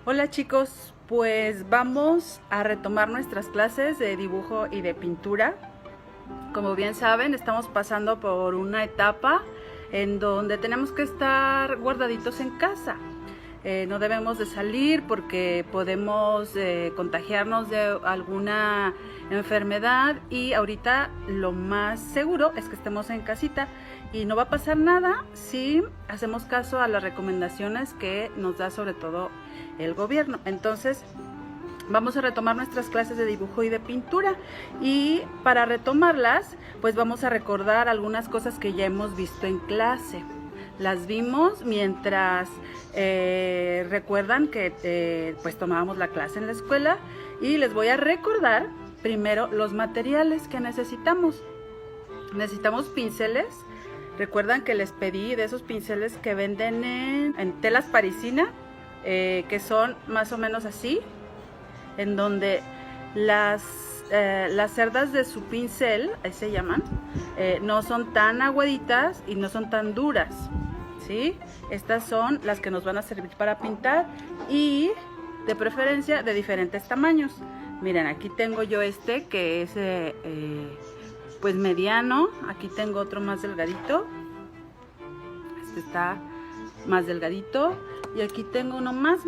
Hola chicos, pues vamos a retomar nuestras clases de dibujo y de pintura. Como bien saben, estamos pasando por una etapa en donde tenemos que estar guardaditos en casa. No debemos de salir porque podemos contagiarnos de alguna enfermedad, y ahorita lo más seguro es que estemos en casita y no va a pasar nada si hacemos caso a las recomendaciones que nos da sobre todo el gobierno. Entonces vamos a retomar nuestras clases de dibujo y de pintura, y para retomarlas pues vamos a recordar algunas cosas que ya hemos visto en clase. Las vimos mientras recuerdan que pues tomábamos la clase en la escuela, y les voy a recordar primero los materiales que necesitamos. Necesitamos pinceles. Recuerdan que les pedí de esos pinceles que venden en telas parisina, que son más o menos así, en donde las cerdas de su pincel, ahí se llaman, no son tan aguaditas y no son tan duras, ¿sí? Estas son las que nos van a servir para pintar, y de preferencia de diferentes tamaños. Miren, aquí tengo yo este que es pues mediano. Aquí tengo otro más delgadito. Este está más delgadito. Y aquí tengo uno más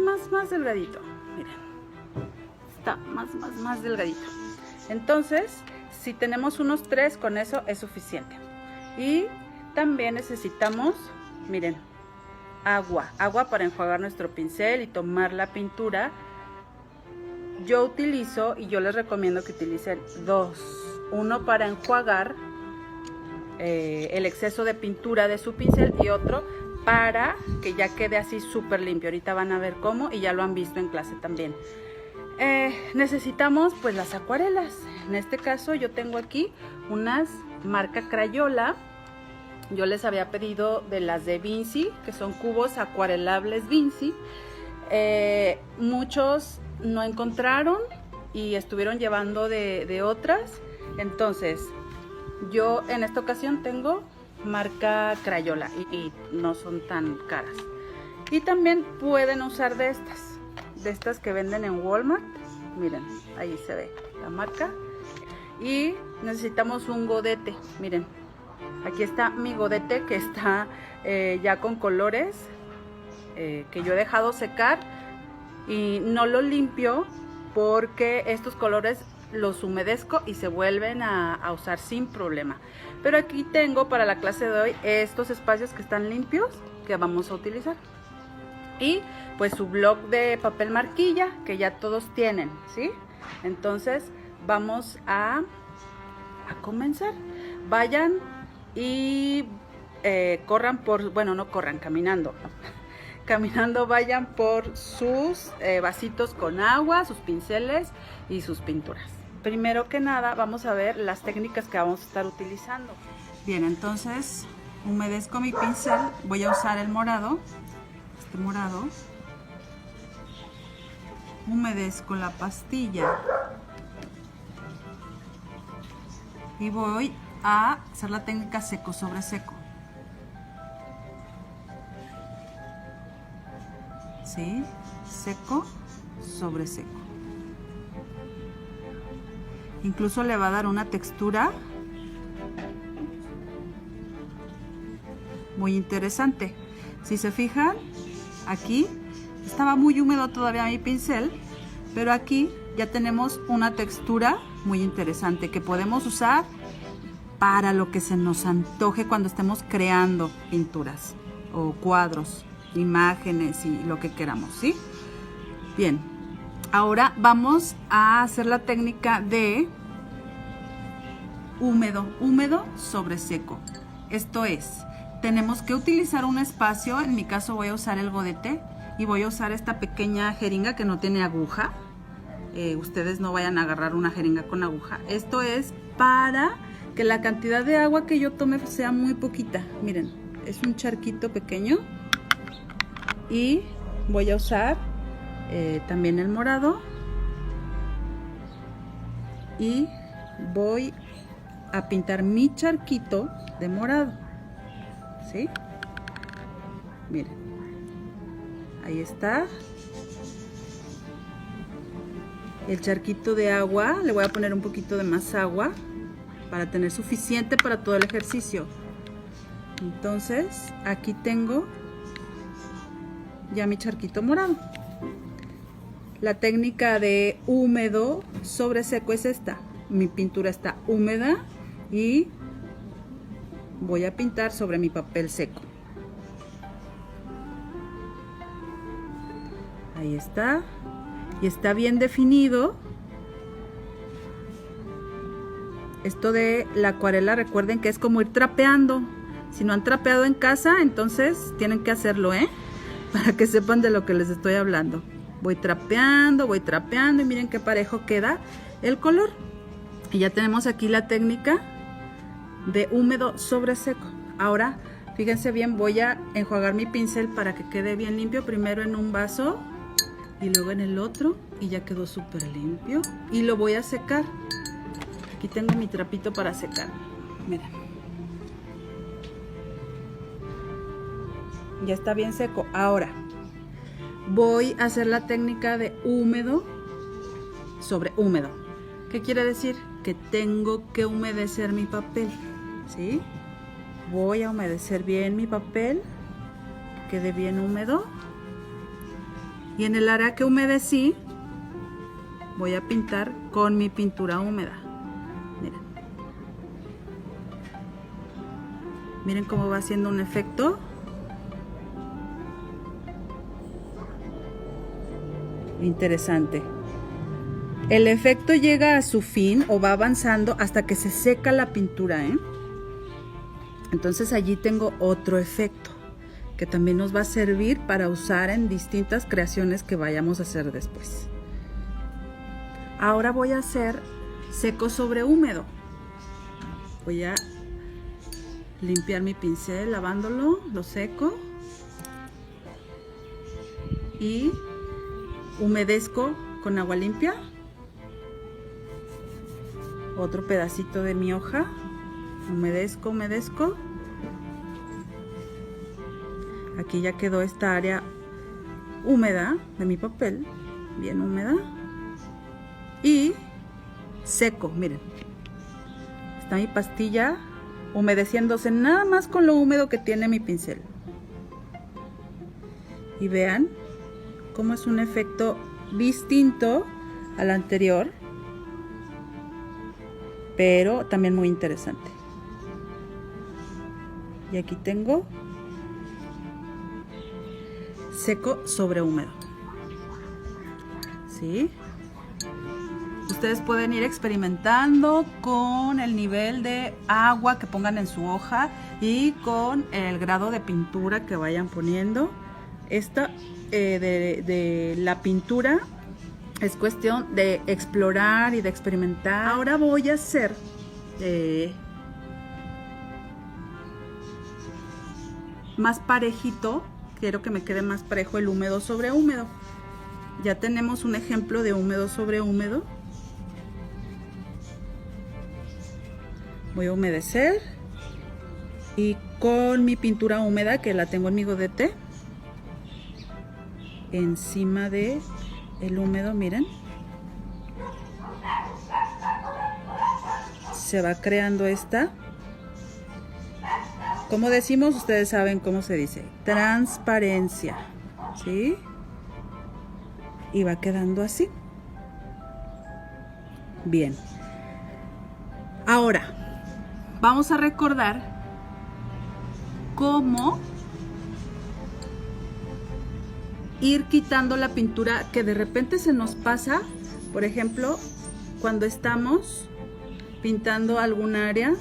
delgadito. Miren, está más delgadito. Entonces, si tenemos unos 3, con eso es suficiente. Y también necesitamos, miren, agua para enjuagar nuestro pincel y tomar la pintura. Yo utilizo, y yo les recomiendo que utilicen 2. Uno para enjuagar el exceso de pintura de su pincel, y otro para que ya quede así súper limpio. Ahorita van a ver cómo, y ya lo han visto en clase también. Necesitamos pues las acuarelas. En este caso yo tengo aquí unas marca Crayola. Yo les había pedido de las de Vinci, que son cubos acuarelables Vinci. Muchos no encontraron y estuvieron llevando de otras. Entonces yo en esta ocasión tengo marca Crayola y no son tan caras. Y también pueden usar de estas que venden en Walmart. Miren, ahí se ve la marca. Y necesitamos un godete. Miren, aquí está mi godete, que está ya con colores, que yo he dejado secar y no lo limpio porque estos colores los humedezco y se vuelven a usar sin problema. Pero aquí tengo para la clase de hoy estos espacios que están limpios, que vamos a utilizar. Y pues su bloc de papel marquilla, que ya todos tienen, ¿sí? Entonces vamos a comenzar. Vayan y corran por, bueno, no corran, caminando. Caminando vayan por sus vasitos con agua, sus pinceles y sus pinturas. Primero que nada vamos a ver las técnicas que vamos a estar utilizando. Bien, entonces humedezco mi pincel. Voy a usar el morado, este morado. Humedezco la pastilla y voy a hacer la técnica seco sobre seco. ¿Sí? Seco sobre seco. Incluso le va a dar una textura muy interesante. Si se fijan, aquí estaba muy húmedo todavía mi pincel, pero aquí ya tenemos una textura muy interesante que podemos usar para lo que se nos antoje cuando estemos creando pinturas o cuadros, imágenes y lo que queramos, ¿sí? Bien, ahora vamos a hacer la técnica de húmedo sobre seco. Esto es, tenemos que utilizar un espacio. En mi caso voy a usar el godete y voy a usar esta pequeña jeringa que no tiene aguja. Ustedes no vayan a agarrar una jeringa con aguja. Esto es para que la cantidad de agua que yo tome sea muy poquita. Miren, es un charquito pequeño. Y voy a usar también el morado, y voy a pintar mi charquito de morado, ¿sí? Miren, ahí está. el charquito de agua. Le voy a poner un poquito de más agua para tener suficiente para todo el ejercicio. Entonces aquí tengo ya mi charquito morado. La técnica de húmedo sobre seco es esta. Mi pintura está húmeda y voy a pintar sobre mi papel seco. Ahí está. Y está bien definido. Esto de la acuarela, recuerden que es como ir trapeando. Si no han trapeado en casa, entonces tienen que hacerlo, para que sepan de lo que les estoy hablando. Voy trapeando y miren qué parejo queda el color. Y ya tenemos aquí la técnica de húmedo sobre seco. Ahora, fíjense bien, voy a enjuagar mi pincel para que quede bien limpio. Primero en un vaso y luego en el otro, y ya quedó súper limpio. Y lo voy a secar. Aquí tengo mi trapito para secar. Miren. Ya está bien seco. Ahora voy a hacer la técnica de húmedo sobre húmedo. ¿Qué quiere decir? Que tengo que humedecer mi papel, ¿sí? Voy a humedecer bien mi papel, que quede bien húmedo. Y en el área que humedecí, voy a pintar con mi pintura húmeda. Miren. Miren cómo va haciendo un efecto. Interesante. El efecto llega a su fin o va avanzando hasta que se seca la pintura, Entonces allí tengo otro efecto que también nos va a servir para usar en distintas creaciones que vayamos a hacer después. Ahora voy a hacer seco sobre húmedo. Voy a limpiar mi pincel lavándolo, lo seco y humedezco con agua limpia. Otro pedacito de mi hoja. Humedezco. Aquí ya quedó esta área húmeda de mi papel. Bien húmeda. Y seco, miren. Está mi pastilla humedeciéndose nada más con lo húmedo que tiene mi pincel. Y vean cómo es un efecto distinto al anterior, pero también muy interesante. Y aquí tengo seco sobre húmedo. ¿Sí? Ustedes pueden ir experimentando con el nivel de agua que pongan en su hoja y con el grado de pintura que vayan poniendo. Esta de la pintura es cuestión de explorar y de experimentar. Ahora voy a hacer más parejito. Quiero que me quede más parejo el húmedo sobre húmedo. Ya tenemos un ejemplo de húmedo sobre húmedo. Voy a humedecer y con mi pintura húmeda, que la tengo en mi godete, encima de el húmedo, miren, se va creando esta, como decimos, ustedes saben cómo se dice, transparencia, ¿sí? Y va quedando así. Bien. Ahora vamos a recordar cómo ir quitando la pintura que de repente se nos pasa. Por ejemplo, cuando estamos pintando algún área,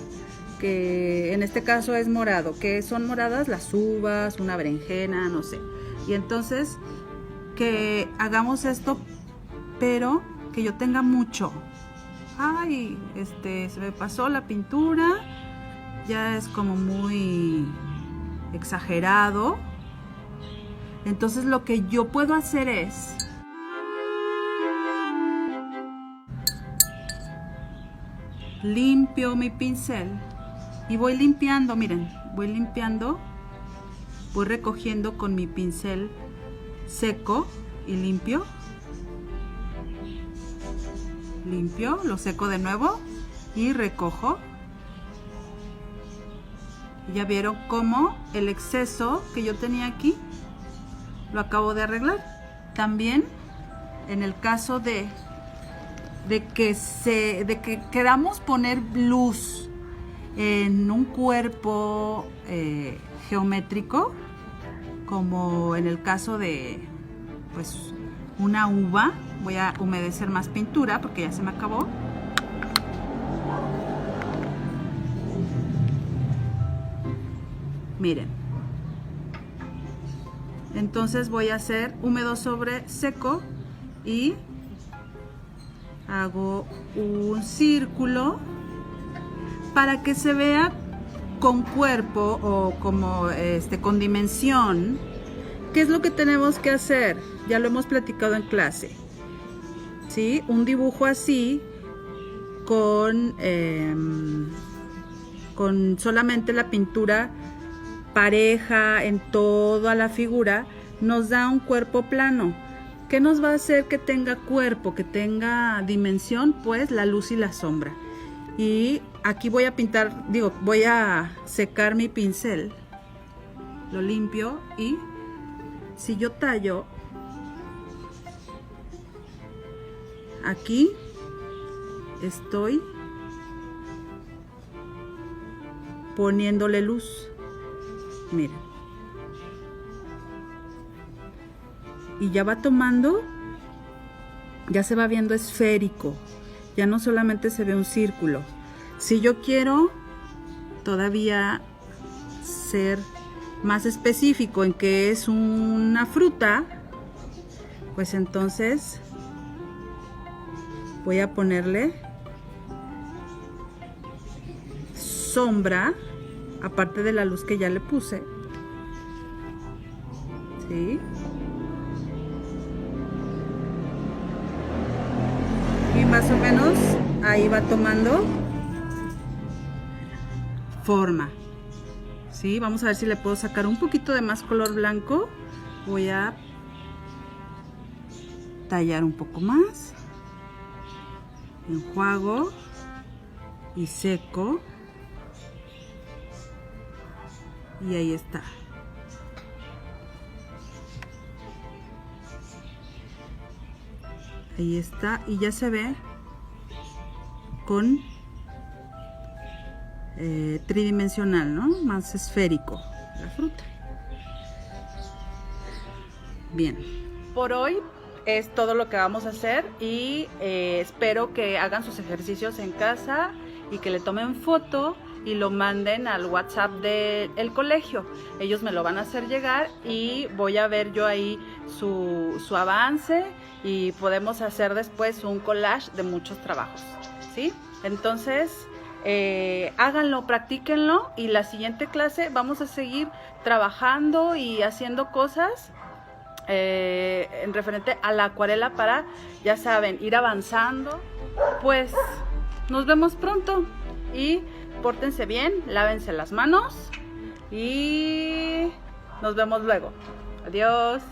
que en este caso es morado, que son moradas las uvas, una berenjena, no sé. Y entonces que hagamos esto, pero que yo tenga mucho. Ay, se me pasó la pintura, ya es como muy exagerado. Entonces lo que yo puedo hacer es limpio mi pincel y voy limpiando, miren, voy limpiando, voy recogiendo con mi pincel seco y limpio limpio, lo seco de nuevo y recojo. Ya vieron cómo el exceso que yo tenía aquí lo acabo de arreglar. También en el caso de que queramos poner luz en un cuerpo geométrico, como en el caso de pues una uva, voy a humedecer más pintura porque ya se me acabó. Miren, entonces voy a hacer húmedo sobre seco y hago un círculo para que se vea con cuerpo o como con dimensión. ¿Qué es lo que tenemos que hacer? Ya lo hemos platicado en clase, ¿sí? Un dibujo así con solamente la pintura pareja en toda la figura nos da un cuerpo plano. ¿Qué nos va a hacer que tenga cuerpo, que tenga dimensión? Pues la luz y la sombra. Y aquí voy a pintar, voy a secar mi pincel, lo limpio y si yo tallo aquí, estoy poniéndole luz. Miren. Y ya va tomando, ya se va viendo esférico. Ya no solamente se ve un círculo. Si yo quiero todavía ser más específico en que es una fruta, pues entonces voy a ponerle sombra, aparte de la luz que ya le puse, ¿sí? Y más o menos ahí va tomando forma, ¿sí? Vamos a ver si le puedo sacar un poquito de más color blanco. Voy a tallar un poco más, enjuago y seco. Y ahí está. Ahí está. Y ya se ve con tridimensional, ¿no? Más esférico la fruta. Bien. Por hoy es todo lo que vamos a hacer y espero que hagan sus ejercicios en casa y que le tomen foto y lo manden al WhatsApp del colegio. Ellos me lo van a hacer llegar y voy a ver yo ahí su avance y podemos hacer después un collage de muchos trabajos, ¿sí? Entonces, háganlo, practíquenlo y la siguiente clase vamos a seguir trabajando y haciendo cosas en referente a la acuarela para, ya saben, ir avanzando. Pues nos vemos pronto y pórtense bien, lávense las manos y nos vemos luego. Adiós.